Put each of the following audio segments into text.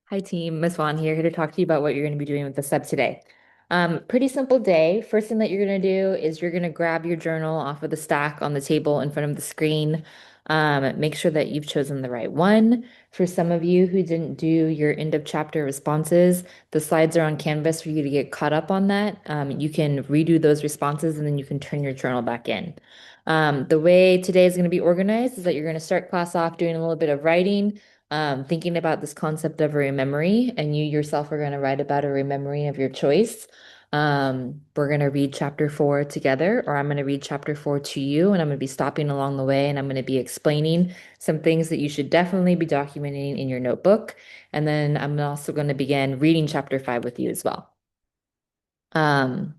Hi team, Miss Vaughn here to talk to you about what you're going to be doing with the sub today. Pretty simple day. First thing that you're going to do is you're going to grab your journal off of the stack on the table in front of the screen. Make sure that you've chosen the right one. For some of you who didn't do your end of chapter responses, the slides are on Canvas for you to get caught up on that. You can redo those responses and then you can turn your journal back in. The way today is going to be organized is that you're going to start class off doing a little bit of writing, thinking about this concept of a rememory, and you yourself are going to write about a rememory of your choice. We're going to read chapter 4 together, or I'm going to read chapter 4 to you, and I'm going to be stopping along the way, and I'm going to be explaining some things that you should definitely be documenting in your notebook. And then I'm also going to begin reading chapter 5 with you as well. Um,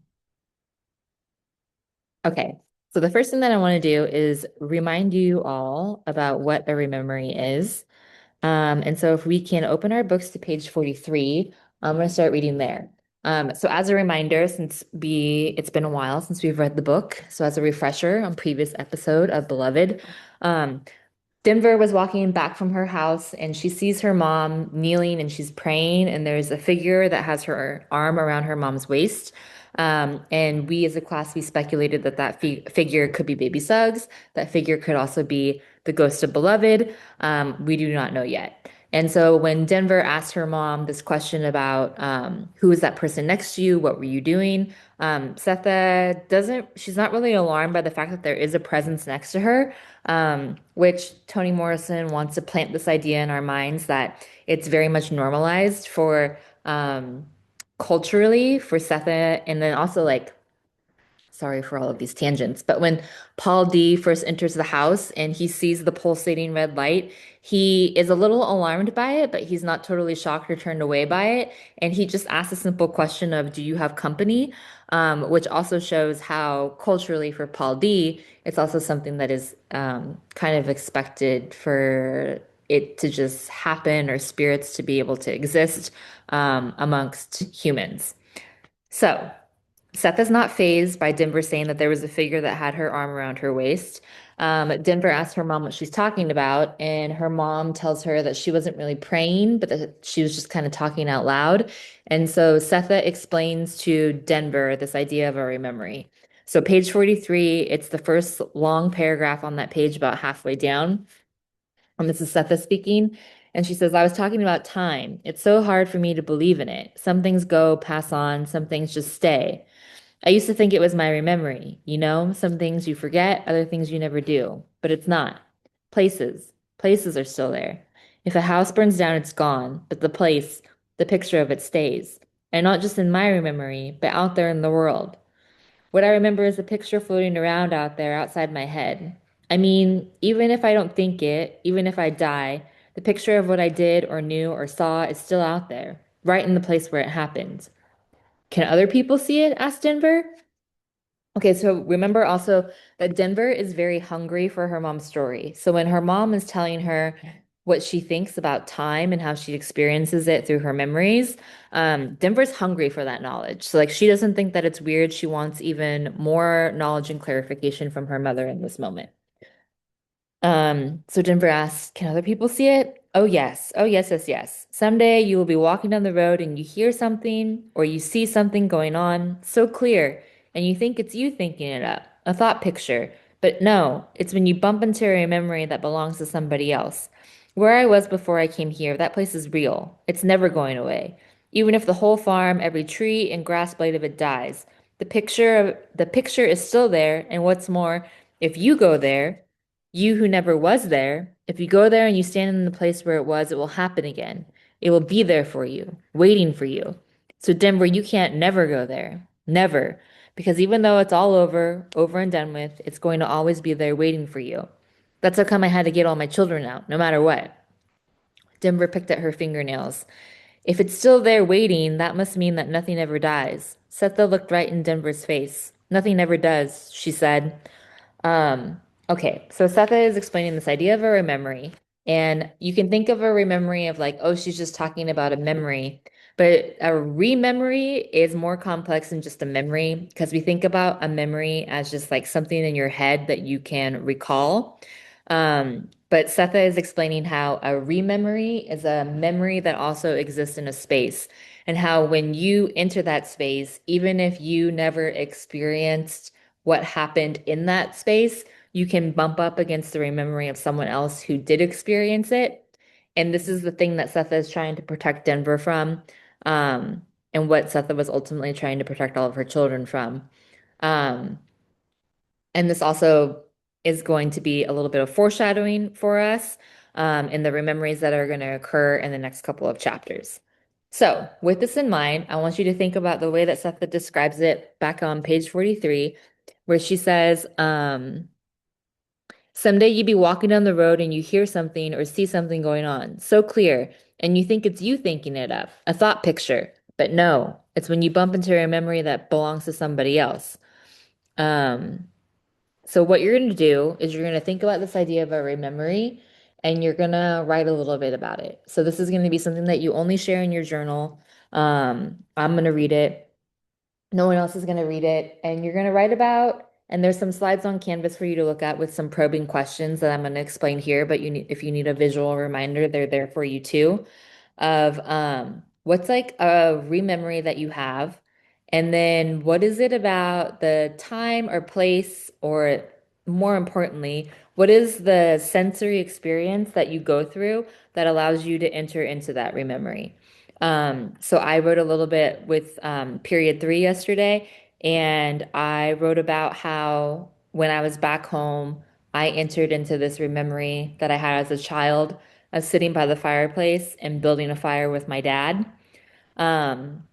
okay. So the first thing that I want to do is remind you all about what a rememory is. And so if we can open our books to page 43, I'm going to start reading there. So as a reminder, it's been a while since we've read the book. So as a refresher on previous episode of Beloved, um, Denver was walking back from her house and she sees her mom kneeling and she's praying, and there's a figure that has her arm around her mom's waist. And we as a class, we speculated that that fi figure could be Baby Suggs. That figure could also be the ghost of Beloved. We do not know yet. And so when Denver asked her mom this question about who is that person next to you? What were you doing? She's not really alarmed by the fact that there is a presence next to her, which Toni Morrison wants to plant this idea in our minds that it's very much normalized for culturally for Setha, and then also like sorry for all of these tangents, but when Paul D first enters the house and he sees the pulsating red light, he is a little alarmed by it, but he's not totally shocked or turned away by it. And he just asks a simple question of, "Do you have company?" Which also shows how culturally for Paul D, it's also something that is kind of expected for it to just happen or spirits to be able to exist amongst humans. So, Seth is not fazed by Denver saying that there was a figure that had her arm around her waist. Denver asks her mom what she's talking about, and her mom tells her that she wasn't really praying, but that she was just kind of talking out loud. And so Setha explains to Denver this idea of a rememory. So, page 43, it's the first long paragraph on that page, about halfway down. This is Setha speaking. And she says, I was talking about time. It's so hard for me to believe in it. Some things go, pass on, some things just stay. I used to think it was my memory, you know, some things you forget, other things you never do, but it's not. Places are still there. If a house burns down, it's gone, but the picture of it stays. And not just in my memory, but out there in the world. What I remember is a picture floating around out there outside my head. I mean, even if I don't think it, even if I die, the picture of what I did or knew or saw is still out there, right in the place where it happened. Can other people see it? Asked Denver. Okay, so remember also that Denver is very hungry for her mom's story. So when her mom is telling her what she thinks about time and how she experiences it through her memories, Denver's hungry for that knowledge. So like she doesn't think that it's weird. She wants even more knowledge and clarification from her mother in this moment. So Denver asks, can other people see it? Oh, yes. Oh, yes, yes, yes. Someday you will be walking down the road and you hear something or you see something going on so clear and you think it's you thinking it up, a thought picture. But no, it's when you bump into a memory that belongs to somebody else. Where I was before I came here, that place is real. It's never going away. Even if the whole farm, every tree and grass blade of it dies, the picture is still there, and what's more, if you go there, you who never was there, if you go there and you stand in the place where it was, it will happen again. It will be there for you, waiting for you. So, Denver, you can't never go there. Never. Because even though it's all over and done with, it's going to always be there waiting for you. That's how come I had to get all my children out, no matter what. Denver picked at her fingernails. If it's still there waiting, that must mean that nothing ever dies. Setha looked right in Denver's face. Nothing ever does, she said. Okay, so Setha is explaining this idea of a rememory, and you can think of a rememory of like, oh, she's just talking about a memory, but a rememory is more complex than just a memory because we think about a memory as just like something in your head that you can recall. But Setha is explaining how a rememory is a memory that also exists in a space, and how when you enter that space, even if you never experienced what happened in that space, you can bump up against the rememory of someone else who did experience it. And this is the thing that Setha is trying to protect Denver from, and what Setha was ultimately trying to protect all of her children from. Um, and this also is going to be a little bit of foreshadowing for us in the rememories that are going to occur in the next couple of chapters. So, with this in mind, I want you to think about the way that Setha describes it back on page 43, where she says, someday you be walking down the road and you hear something or see something going on so clear, and you think it's you thinking it up, a thought picture. But no, it's when you bump into a memory that belongs to somebody else. Um, so what you're going to do is you're going to think about this idea of a rememory and you're going to write a little bit about it. So this is going to be something that you only share in your journal. I'm going to read it. No one else is going to read it. And you're going to write about, and there's some slides on Canvas for you to look at with some probing questions that I'm going to explain here, but if you need a visual reminder, they're there for you too, of what's like a rememory that you have, and then what is it about the time or place, or more importantly, what is the sensory experience that you go through that allows you to enter into that rememory? So I wrote a little bit with period 3 yesterday, and I wrote about how when I was back home, I entered into this rememory that I had as a child of sitting by the fireplace and building a fire with my dad. Um,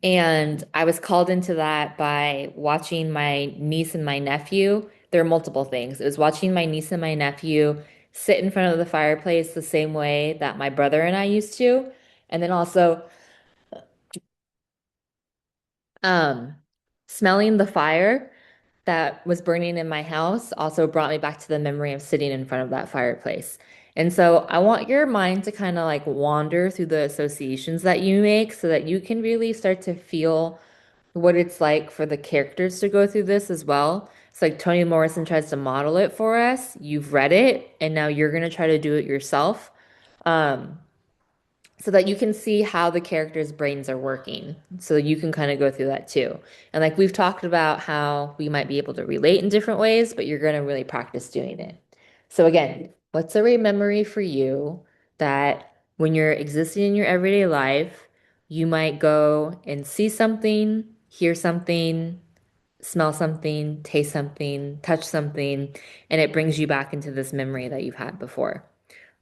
and I was called into that by watching my niece and my nephew. There are multiple things. It was watching my niece and my nephew sit in front of the fireplace the same way that my brother and I used to. And then also um, smelling the fire that was burning in my house also brought me back to the memory of sitting in front of that fireplace. And so I want your mind to kind of like wander through the associations that you make so that you can really start to feel what it's like for the characters to go through this as well. It's like Toni Morrison tries to model it for us. You've read it, and now you're going to try to do it yourself. Um, so that you can see how the characters' brains are working. So you can kind of go through that too. And like we've talked about how we might be able to relate in different ways, but you're going to really practice doing it. So again, what's a memory for you that when you're existing in your everyday life, you might go and see something, hear something, smell something, taste something, touch something, and it brings you back into this memory that you've had before.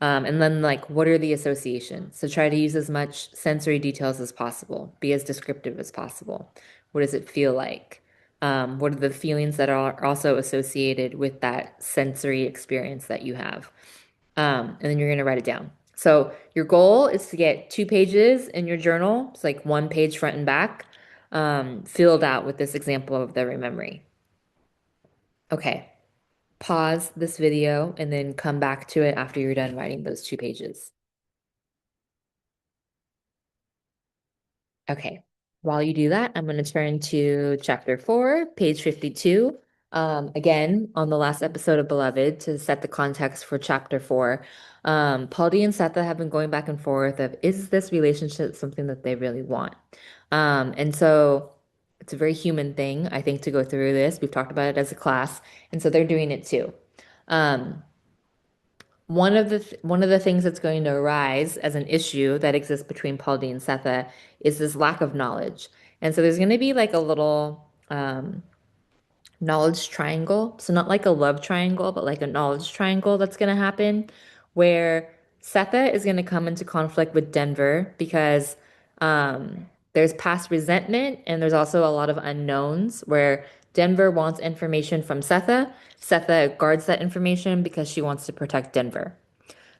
And then, like, what are the associations? So try to use as much sensory details as possible. Be as descriptive as possible. What does it feel like? What are the feelings that are also associated with that sensory experience that you have? And then you're going to write it down. So your goal is to get 2 pages in your journal. It's like 1 page front and back, filled out with this example of the rememory. Okay, pause this video and then come back to it after you're done writing those 2 pages. Okay. While you do that, I'm going to turn to chapter 4, page 52. Again, on the last episode of Beloved, to set the context for chapter 4, Paul D and Setha have been going back and forth of, is this relationship something that they really want? And so it's a very human thing, I think, to go through this. We've talked about it as a class, and so they're doing it too. Um, one of the things that's going to arise as an issue that exists between Paul D and Setha is this lack of knowledge. And so there's going to be like a little knowledge triangle. So not like a love triangle, but like a knowledge triangle that's going to happen where Setha is going to come into conflict with Denver because there's past resentment and there's also a lot of unknowns where Denver wants information from Setha. Setha guards that information because she wants to protect Denver.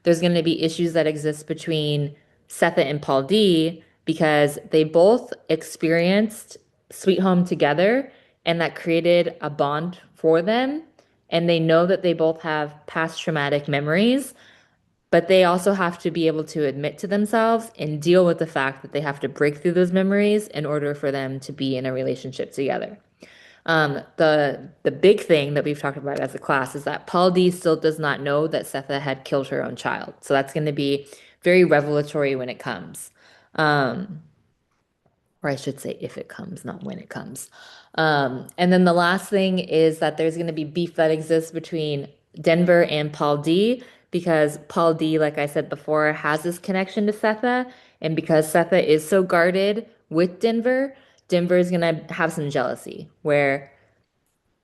There's going to be issues that exist between Setha and Paul D because they both experienced Sweet Home together and that created a bond for them. And they know that they both have past traumatic memories, but they also have to be able to admit to themselves and deal with the fact that they have to break through those memories in order for them to be in a relationship together. The big thing that we've talked about as a class is that Paul D still does not know that Setha had killed her own child. So that's going to be very revelatory when it comes. Um, or I should say if it comes, not when it comes. And then the last thing is that there's going to be beef that exists between Denver and Paul D because Paul D, like I said before, has this connection to Setha. And because Setha is so guarded with Denver, Denver is going to have some jealousy where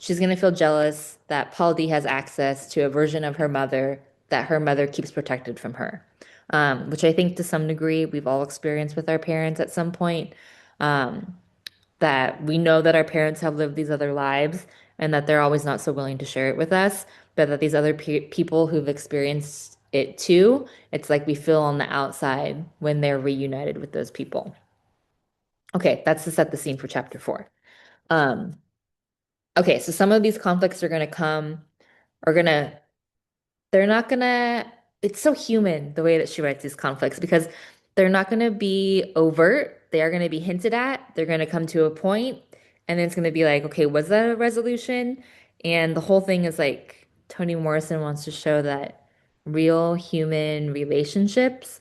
she's going to feel jealous that Paul D has access to a version of her mother that her mother keeps protected from her, which I think to some degree we've all experienced with our parents at some point. Um, that we know that our parents have lived these other lives and that they're always not so willing to share it with us, but that these other people who've experienced it too, it's like we feel on the outside when they're reunited with those people. Okay, that's to set the scene for chapter four. Um, okay, so some of these conflicts are going to come, are going to they're not gonna, it's so human the way that she writes these conflicts because they're not gonna be overt. They are gonna be hinted at. They're gonna come to a point, and then it's gonna be like, okay, was that a resolution? And the whole thing is like Toni Morrison wants to show that real human relationships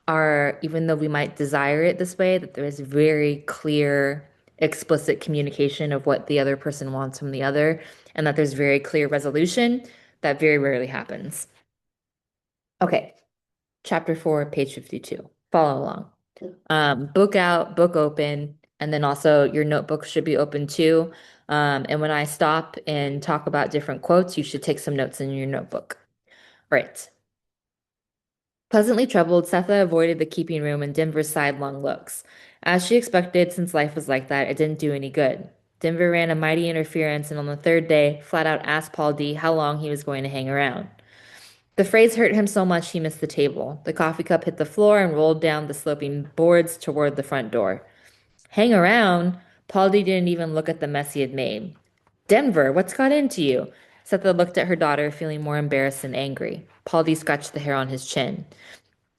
are, even though we might desire it this way, that there is very clear, explicit communication of what the other person wants from the other, and that there's very clear resolution that very rarely happens. Okay, chapter four, page 52. Follow along. Book out, book open, and then also your notebook should be open too. And when I stop and talk about different quotes, you should take some notes in your notebook. Right. Pleasantly troubled, Setha avoided the keeping room and Denver's sidelong looks. As she expected, since life was like that, it didn't do any good. Denver ran a mighty interference and on the third day, flat out asked Paul D how long he was going to hang around. The phrase hurt him so much he missed the table. The coffee cup hit the floor and rolled down the sloping boards toward the front door. Hang around? Paul D didn't even look at the mess he had made. Denver, what's got into you? Setha looked at her daughter, feeling more embarrassed than angry. Paul D scratched the hair on his chin.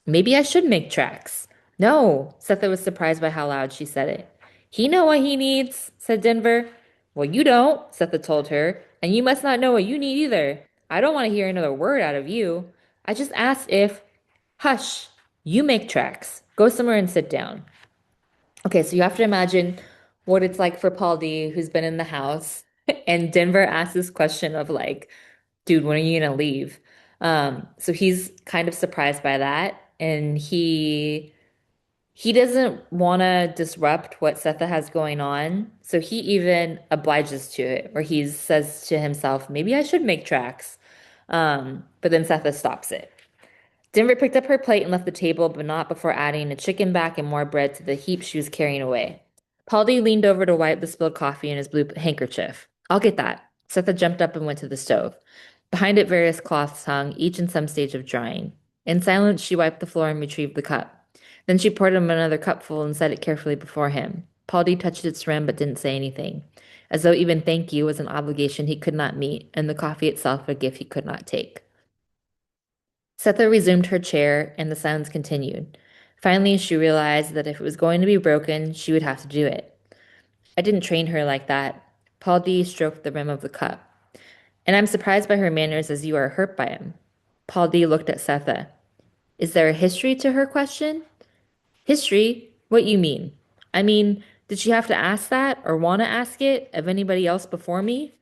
Maybe I should make tracks. No, Setha was surprised by how loud she said it. He know what he needs, said Denver. Well, you don't, Setha told her, and you must not know what you need either. I don't want to hear another word out of you. I just asked if, hush, you make tracks. Go somewhere and sit down. Okay, so you have to imagine what it's like for Paul D, who's been in the house, and Denver asks this question of like, dude, when are you gonna leave? So he's kind of surprised by that, and he doesn't want to disrupt what Setha has going on, so he even obliges to it, where he says to himself, maybe I should make tracks. But then Setha stops it. Denver picked up her plate and left the table, but not before adding a chicken back and more bread to the heap she was carrying away. Paul D leaned over to wipe the spilled coffee in his blue handkerchief. I'll get that. Setha jumped up and went to the stove. Behind it, various cloths hung, each in some stage of drying. In silence, she wiped the floor and retrieved the cup. Then she poured him another cupful and set it carefully before him. Paul D touched its rim but didn't say anything, as though even thank you was an obligation he could not meet, and the coffee itself a gift he could not take. Setha resumed her chair, and the silence continued. Finally, she realized that if it was going to be broken, she would have to do it. I didn't train her like that. Paul D stroked the rim of the cup. And I'm surprised by her manners as you are hurt by him. Paul D looked at Setha. Is there a history to her question? History? What you mean? I mean, did she have to ask that or want to ask it of anybody else before me?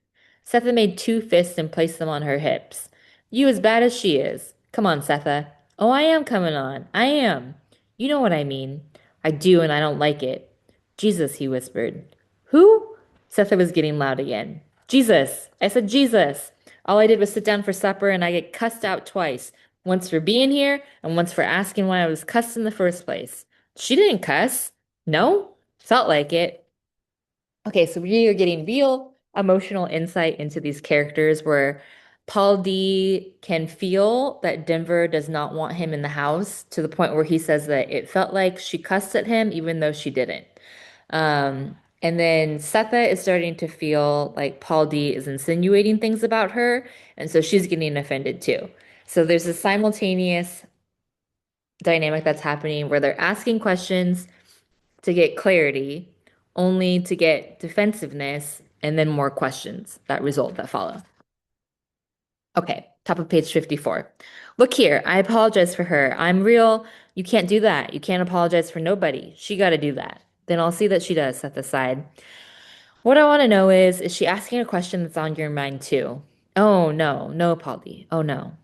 Setha made two fists and placed them on her hips. You as bad as she is. Come on, Setha. Oh, I am coming on. I am. You know what I mean. I do, and I don't like it. Jesus, he whispered. Who? Setha was getting loud again. Jesus. I said Jesus. All I did was sit down for supper, and I get cussed out twice. Once for being here, and once for asking why I was cussed in the first place. She didn't cuss. No? Felt like it. Okay, so we are getting real emotional insight into these characters where Paul D can feel that Denver does not want him in the house to the point where he says that it felt like she cussed at him even though she didn't. And then Setha is starting to feel like Paul D is insinuating things about her, and so she's getting offended too. So there's a simultaneous dynamic that's happening where they're asking questions to get clarity, only to get defensiveness and then more questions that follow. Okay, top of page 54. Look here, I apologize for her. I'm real. You can't do that. You can't apologize for nobody. She got to do that. Then I'll see that she does set aside. What I want to know is she asking a question that's on your mind too? Oh, no, no, Polly. Oh, no.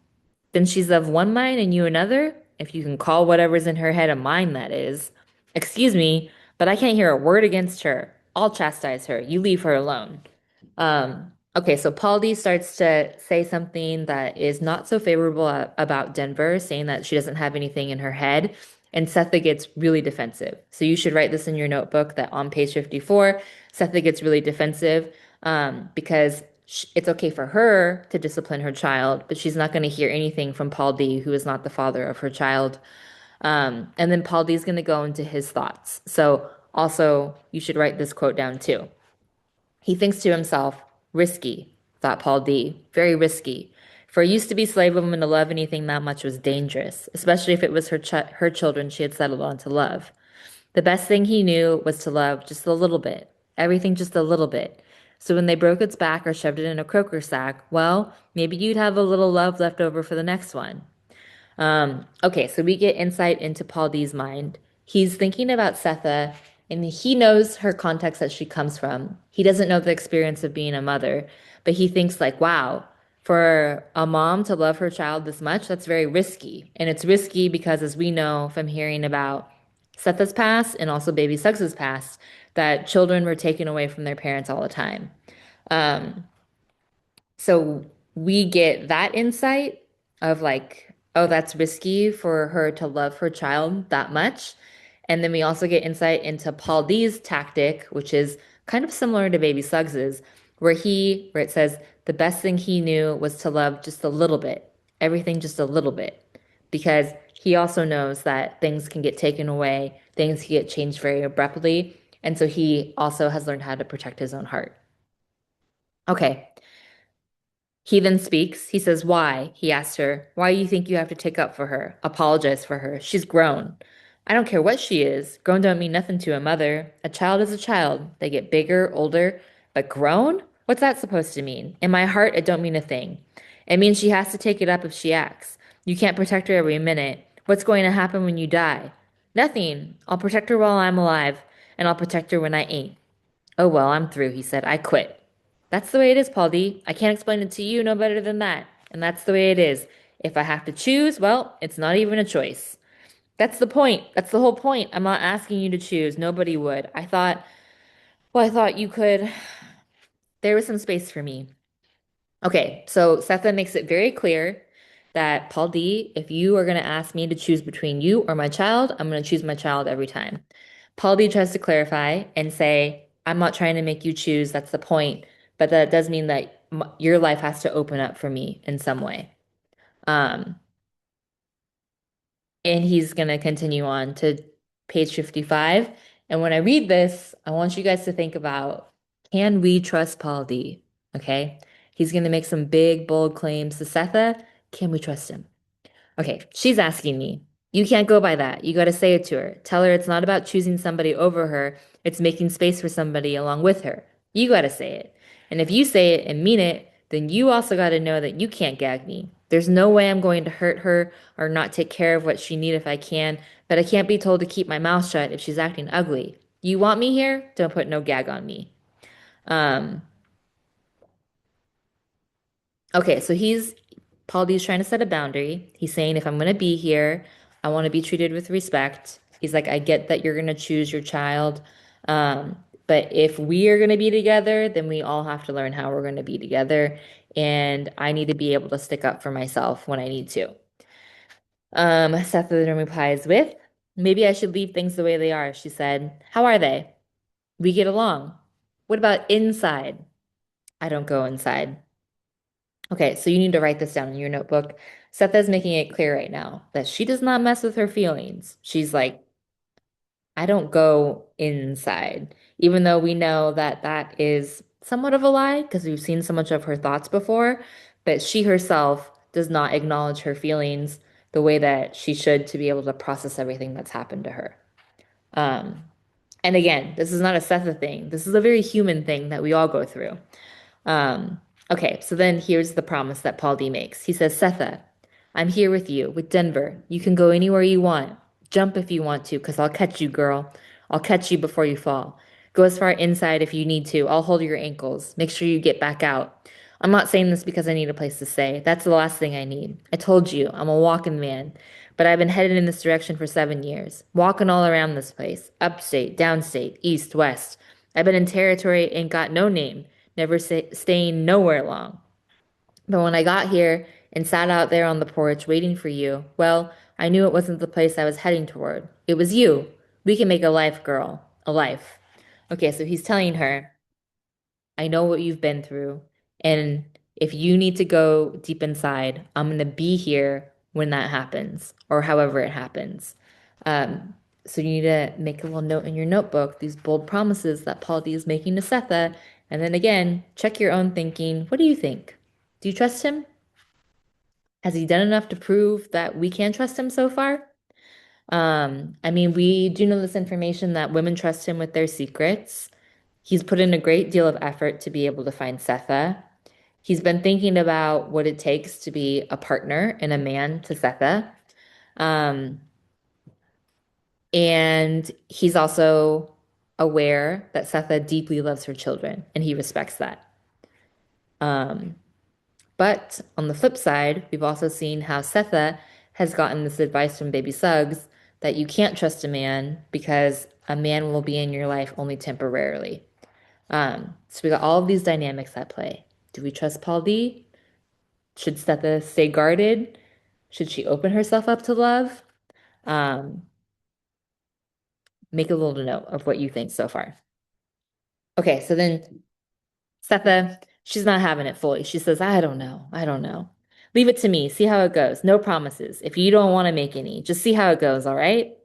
Then she's of one mind and you another? If you can call whatever's in her head a mind, that is. Excuse me, but I can't hear a word against her. I'll chastise her. You leave her alone. Okay, so Paul D starts to say something that is not so favorable about Denver, saying that she doesn't have anything in her head. And Setha gets really defensive. So you should write this in your notebook that on page 54, Setha gets really defensive because it's okay for her to discipline her child, but she's not going to hear anything from Paul D, who is not the father of her child. And then Paul D is going to go into his thoughts. So also, you should write this quote down too. He thinks to himself, risky, thought Paul D. Very risky. For it used to be slave woman to love anything that much was dangerous, especially if it was her children she had settled on to love. The best thing he knew was to love just a little bit, everything just a little bit. So when they broke its back or shoved it in a croaker sack, well, maybe you'd have a little love left over for the next one. Okay, so we get insight into Paul D's mind. He's thinking about Setha, and he knows her context that she comes from. He doesn't know the experience of being a mother, but he thinks like, wow, for a mom to love her child this much, that's very risky. And it's risky because, as we know from hearing about Setha's past and also baby Suggs's past, that children were taken away from their parents all the time. Um, so we get that insight of like, oh, that's risky for her to love her child that much. And then we also get insight into Paul D's tactic, which is kind of similar to Baby Suggs's, where it says the best thing he knew was to love just a little bit, everything just a little bit, because he also knows that things can get taken away, things can get changed very abruptly. And so he also has learned how to protect his own heart. Okay, he then speaks. He says, why? He asked her, why do you think you have to take up for her? Apologize for her. She's grown. I don't care what she is. Grown don't mean nothing to a mother. A child is a child. They get bigger, older, but grown? What's that supposed to mean? In my heart, it don't mean a thing. It means she has to take it up if she acts. You can't protect her every minute. What's going to happen when you die? Nothing. I'll protect her while I'm alive, and I'll protect her when I ain't. Oh, well, I'm through, he said. I quit. That's the way it is, Paul D. I can't explain it to you no better than that. And that's the way it is. If I have to choose, well, it's not even a choice. That's the point. That's the whole point. I'm not asking you to choose. Nobody would. I thought you could. There was some space for me. Okay, so Setha makes it very clear that Paul D, if you are going to ask me to choose between you or my child, I'm going to choose my child every time. Paul D tries to clarify and say, I'm not trying to make you choose. That's the point. But that does mean that your life has to open up for me in some way. Um, and he's going to continue on to page 55. And when I read this, I want you guys to think about, can we trust Paul D? Okay. He's going to make some big, bold claims to Setha. Can we trust him? Okay, she's asking me. You can't go by that. You got to say it to her. Tell her it's not about choosing somebody over her, it's making space for somebody along with her. You got to say it. And if you say it and mean it, then you also got to know that you can't gag me. There's no way I'm going to hurt her or not take care of what she needs if I can, but I can't be told to keep my mouth shut if she's acting ugly. You want me here? Don't put no gag on me. Um, Okay, so Paul D's trying to set a boundary. He's saying, if I'm going to be here, I want to be treated with respect. He's like, I get that you're going to choose your child. Um, but if we are going to be together, then we all have to learn how we're going to be together. And I need to be able to stick up for myself when I need to. Seth then replies with, maybe I should leave things the way they are, she said. How are they? We get along. What about inside? I don't go inside. Okay, so you need to write this down in your notebook. Setha's making it clear right now that she does not mess with her feelings. She's like, I don't go inside, even though we know that that is somewhat of a lie because we've seen so much of her thoughts before, but she herself does not acknowledge her feelings the way that she should to be able to process everything that's happened to her. Um, And again, this is not a Setha thing. This is a very human thing that we all go through. Um, okay, so then here's the promise that Paul D makes. He says, Setha, I'm here with you, with Denver. You can go anywhere you want. Jump if you want to, because I'll catch you, girl. I'll catch you before you fall. Go as far inside if you need to. I'll hold your ankles. Make sure you get back out. I'm not saying this because I need a place to stay. That's the last thing I need. I told you, I'm a walking man. But I've been headed in this direction for 7 years, walking all around this place, upstate, downstate, east, west. I've been in territory ain't got no name, never staying nowhere long. But when I got here and sat out there on the porch waiting for you, well, I knew it wasn't the place I was heading toward. It was you. We can make a life, girl. A life. Okay, so he's telling her, I know what you've been through. And if you need to go deep inside, I'm going to be here when that happens or however it happens. Um, so you need to make a little note in your notebook, these bold promises that Paul D is making to Setha. And then again, check your own thinking. What do you think? Do you trust him? Has he done enough to prove that we can trust him so far? I mean, we do know this information that women trust him with their secrets. He's put in a great deal of effort to be able to find Setha. He's been thinking about what it takes to be a partner and a man to Setha. Um, and he's also aware that Setha deeply loves her children, and he respects that. Um, but on the flip side, we've also seen how Setha has gotten this advice from Baby Suggs that you can't trust a man because a man will be in your life only temporarily. So we got all of these dynamics at play. Do we trust Paul D? Should Setha stay guarded? Should she open herself up to love? Um, make a little note of what you think so far. Okay, so then Setha, she's not having it fully. She says, I don't know. I don't know. Leave it to me. See how it goes. No promises. If you don't want to make any, just see how it goes, all right?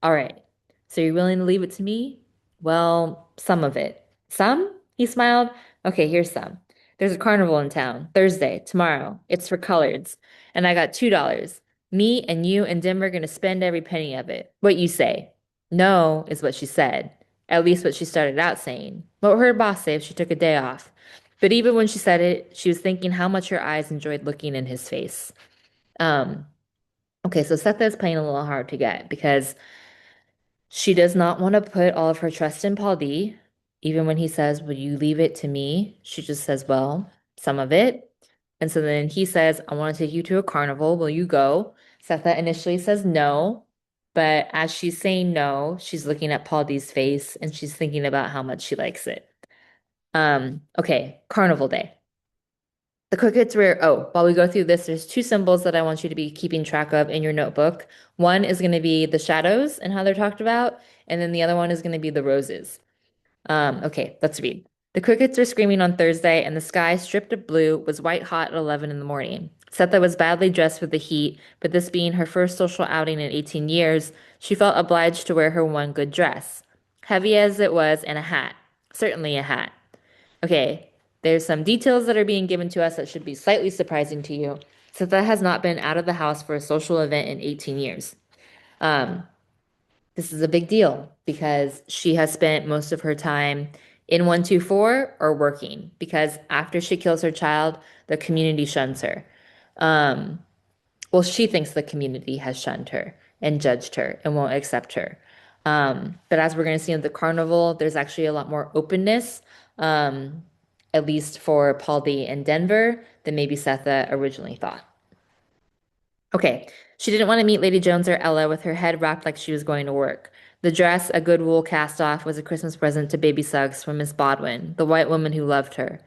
All right. So you're willing to leave it to me? Well, some of it. Some? He smiled. Okay, here's some. There's a carnival in town, Thursday, tomorrow. It's for coloreds. And I got $2. Me and you and Dim are gonna spend every penny of it. What you say? No, is what she said. At least what she started out saying. What would her boss say if she took a day off? But even when she said it, she was thinking how much her eyes enjoyed looking in his face. Um, okay, so Setha is playing a little hard to get because she does not want to put all of her trust in Paul D. Even when he says, will you leave it to me? She just says, well, some of it. And so then he says, I want to take you to a carnival. Will you go? Setha initially says no. But as she's saying no, she's looking at Paul D's face and she's thinking about how much she likes it. Okay, carnival day. The crickets were, oh, while we go through this, there's two symbols that I want you to be keeping track of in your notebook. One is going to be the shadows and how they're talked about, and then the other one is going to be the roses. Okay, let's read. The crickets were screaming on Thursday, and the sky, stripped of blue, was white hot at 11 in the morning. Setha was badly dressed for the heat, but this being her first social outing in 18 years, she felt obliged to wear her one good dress. Heavy as it was, and a hat. Certainly a hat. Okay, there's some details that are being given to us that should be slightly surprising to you. Setha has not been out of the house for a social event in 18 years. Um, this is a big deal because she has spent most of her time in 124 or working because after she kills her child, the community shuns her. Um, well, she thinks the community has shunned her and judged her and won't accept her. But as we're going to see at the carnival, there's actually a lot more openness, um, at least for Paul D and Denver, than maybe Setha originally thought. Okay, she didn't want to meet Lady Jones or Ella with her head wrapped like she was going to work. The dress, a good wool cast off, was a Christmas present to Baby Suggs from Miss Bodwin, the white woman who loved her.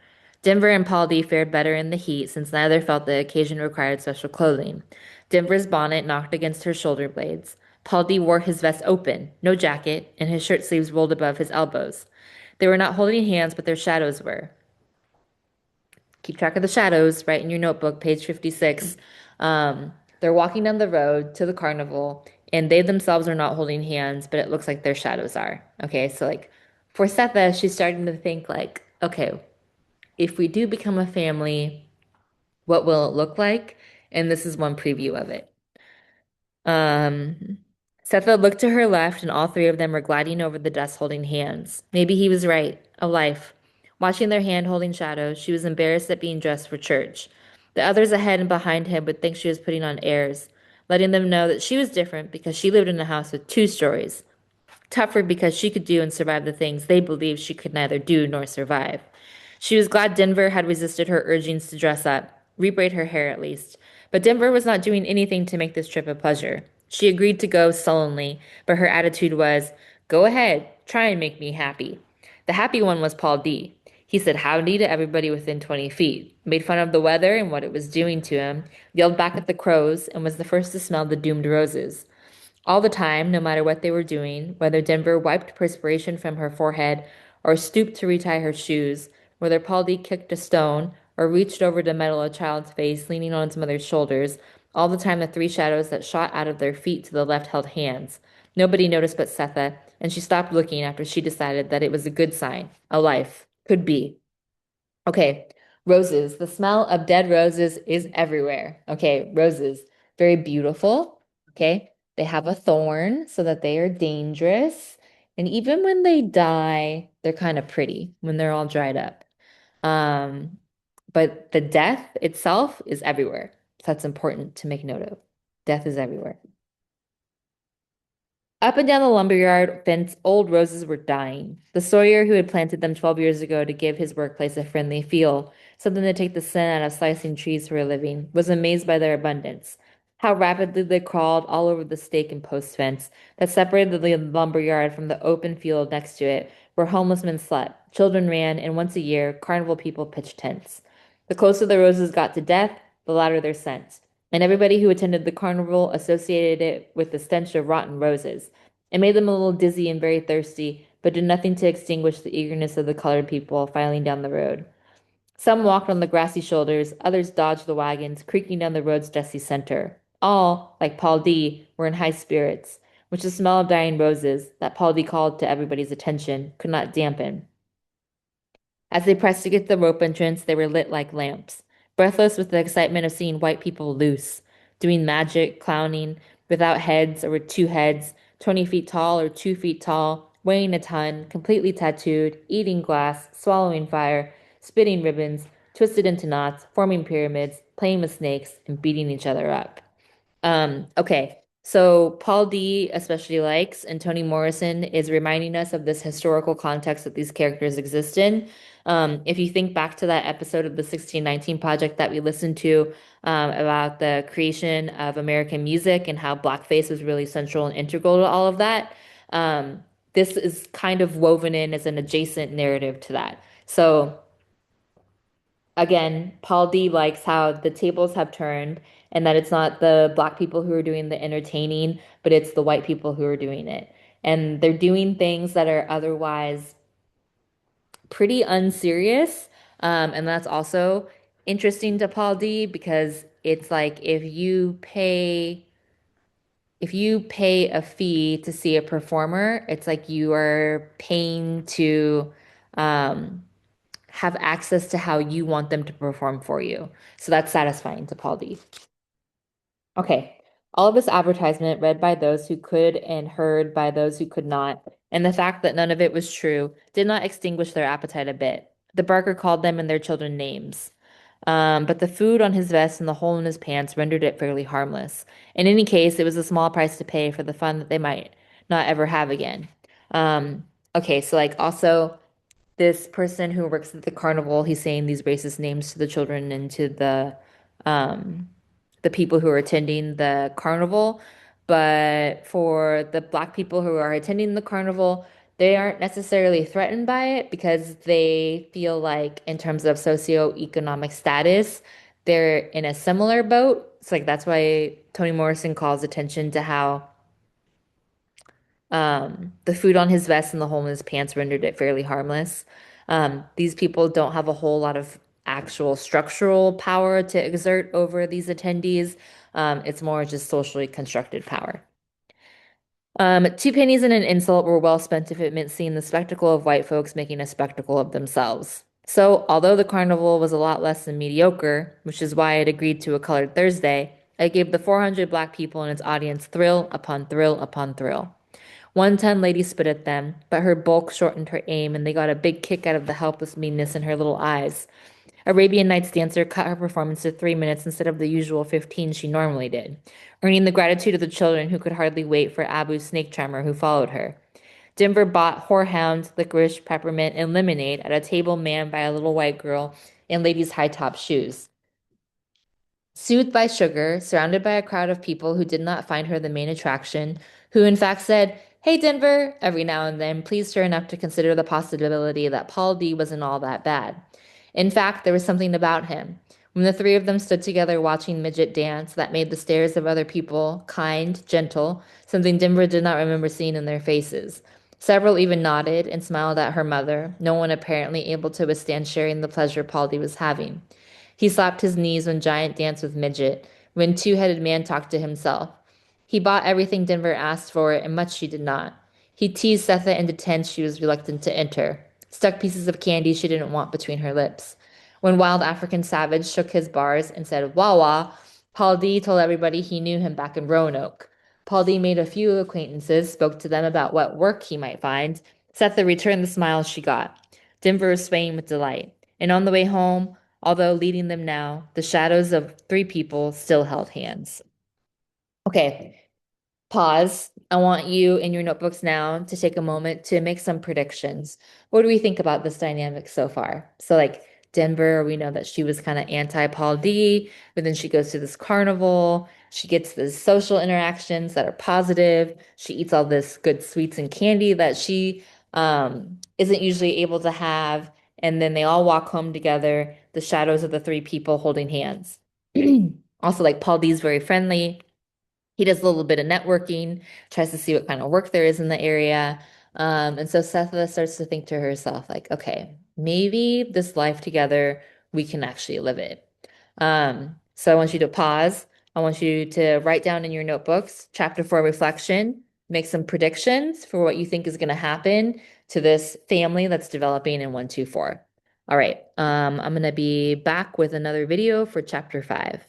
Denver and Paul D fared better in the heat since neither felt the occasion required special clothing. Denver's bonnet knocked against her shoulder blades. Paul D wore his vest open, no jacket, and his shirt sleeves rolled above his elbows. They were not holding hands, but their shadows were. Keep track of the shadows, right in your notebook, page 56. They're walking down the road to the carnival, and they themselves are not holding hands, but it looks like their shadows are. Okay, so like for Setha, she's starting to think like, okay, if we do become a family, what will it look like? And this is one preview of it. Um, Setha looked to her left, and all three of them were gliding over the desk holding hands. Maybe he was right. A life. Watching their hand-holding shadows, she was embarrassed at being dressed for church. The others ahead and behind him would think she was putting on airs, letting them know that she was different because she lived in a house with two stories. Tougher because she could do and survive the things they believed she could neither do nor survive. She was glad Denver had resisted her urgings to dress up, rebraid her hair at least. But Denver was not doing anything to make this trip a pleasure. She agreed to go sullenly, but her attitude was, go ahead, try and make me happy. The happy one was Paul D. He said howdy to everybody within 20 feet, made fun of the weather and what it was doing to him, yelled back at the crows, and was the first to smell the doomed roses. All the time, no matter what they were doing, whether Denver wiped perspiration from her forehead or stooped to retie her shoes, whether Polly kicked a stone or reached over to meddle a child's face leaning on its mother's shoulders, all the time the three shadows that shot out of their feet to the left held hands. Nobody noticed but Setha, and she stopped looking after she decided that it was a good sign. A life. Could be. Okay, roses. The smell of dead roses is everywhere. Okay, roses. Very beautiful. Okay, they have a thorn so that they are dangerous. And even when they die, they're kind of pretty when they're all dried up. Um, but the death itself is everywhere. So that's important to make note of. Death is everywhere. Up and down the lumberyard fence, old roses were dying. The sawyer who had planted them 12 years ago to give his workplace a friendly feel, something to take the sin out of slicing trees for a living, was amazed by their abundance. How rapidly they crawled all over the stake and post fence that separated the lumberyard from the open field next to it, where homeless men slept, children ran, and once a year, carnival people pitched tents. The closer the roses got to death, the louder their scent, and everybody who attended the carnival associated it with the stench of rotten roses. It made them a little dizzy and very thirsty, but did nothing to extinguish the eagerness of the colored people filing down the road. Some walked on the grassy shoulders, others dodged the wagons, creaking down the road's dusty center. All, like Paul D., were in high spirits, which the smell of dying roses, that Paul D. called to everybody's attention, could not dampen. As they pressed to get to the rope entrance, they were lit like lamps, breathless with the excitement of seeing white people loose, doing magic, clowning, without heads or with two heads, 20 feet tall or 2 feet tall, weighing a ton, completely tattooed, eating glass, swallowing fire, spitting ribbons, twisted into knots, forming pyramids, playing with snakes, and beating each other up. Okay. So Paul D especially likes, and Toni Morrison is reminding us of this historical context that these characters exist in. If you think back to that episode of the 1619 Project that we listened to about the creation of American music and how blackface was really central and integral to all of that, this is kind of woven in as an adjacent narrative to that. So again, Paul D likes how the tables have turned and that it's not the black people who are doing the entertaining, but it's the white people who are doing it. And they're doing things that are otherwise pretty unserious. And that's also interesting to Paul D because it's like if you pay a fee to see a performer, it's like you are paying to um have access to how you want them to perform for you. So that's satisfying to Paul D. Okay. All of this advertisement read by those who could and heard by those who could not, and the fact that none of it was true did not extinguish their appetite a bit. The barker called them and their children names. But the food on his vest and the hole in his pants rendered it fairly harmless. In any case, it was a small price to pay for the fun that they might not ever have again. Okay, so like also this person who works at the carnival, he's saying these racist names to the children and to um the people who are attending the carnival. But for the black people who are attending the carnival, they aren't necessarily threatened by it because they feel like in terms of socioeconomic status, they're in a similar boat. It's like that's why Toni Morrison calls attention to how the food on his vest and the hole in his pants rendered it fairly harmless. These people don't have a whole lot of actual structural power to exert over these attendees. It's more just socially constructed power. 2 pennies and an insult were well spent if it meant seeing the spectacle of white folks making a spectacle of themselves. So, although the carnival was a lot less than mediocre, which is why it agreed to a colored Thursday, It gave the 400 black people in its audience thrill upon thrill upon thrill. One ton lady spit at them, but her bulk shortened her aim, and they got a big kick out of the helpless meanness in her little eyes. Arabian Nights dancer cut her performance to 3 minutes instead of the usual 15 she normally did, earning the gratitude of the children who could hardly wait for Abu's snake charmer who followed her. Denver bought horehound, licorice, peppermint, and lemonade at a table manned by a little white girl in ladies' high top shoes. Soothed by sugar, surrounded by a crowd of people who did not find her the main attraction, who in fact said, "Hey, Denver," every now and then, pleased her enough to consider the possibility that Paul D wasn't all that bad. In fact, there was something about him. When the three of them stood together watching Midget dance, that made the stares of other people kind, gentle, something Denver did not remember seeing in their faces. Several even nodded and smiled at her mother, no one apparently able to withstand sharing the pleasure Paul D was having. He slapped his knees when Giant danced with Midget, when Two-Headed Man talked to himself. He bought everything Denver asked for, and much she did not. He teased Setha into tents she was reluctant to enter, stuck pieces of candy she didn't want between her lips. When Wild African Savage shook his bars and said, "Wah wah," Paul D told everybody he knew him back in Roanoke. Paul D made a few acquaintances, spoke to them about what work he might find. Setha returned the smiles she got. Denver was swaying with delight. And on the way home, although leading them now, the shadows of three people still held hands. Okay, pause. I want you in your notebooks now to take a moment to make some predictions. What do we think about this dynamic so far? So, like Denver, we know that she was kind of anti-Paul D, but then she goes to this carnival. She gets these social interactions that are positive. She eats all this good sweets and candy that she isn't usually able to have. And then they all walk home together, the shadows of the three people holding hands. Also, like Paul D's very friendly. He does a little bit of networking, tries to see what kind of work there is in the area. And so Setha starts to think to herself, like, okay, maybe this life together, we can actually live it. So I want you to pause. I want you to write down in your notebooks, chapter 4 reflection, make some predictions for what you think is going to happen to this family that's developing in 124. All right. I'm going to be back with another video for chapter 5.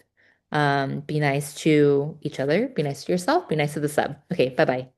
Be nice to each other, be nice to yourself, be nice to the sub. Okay, bye-bye.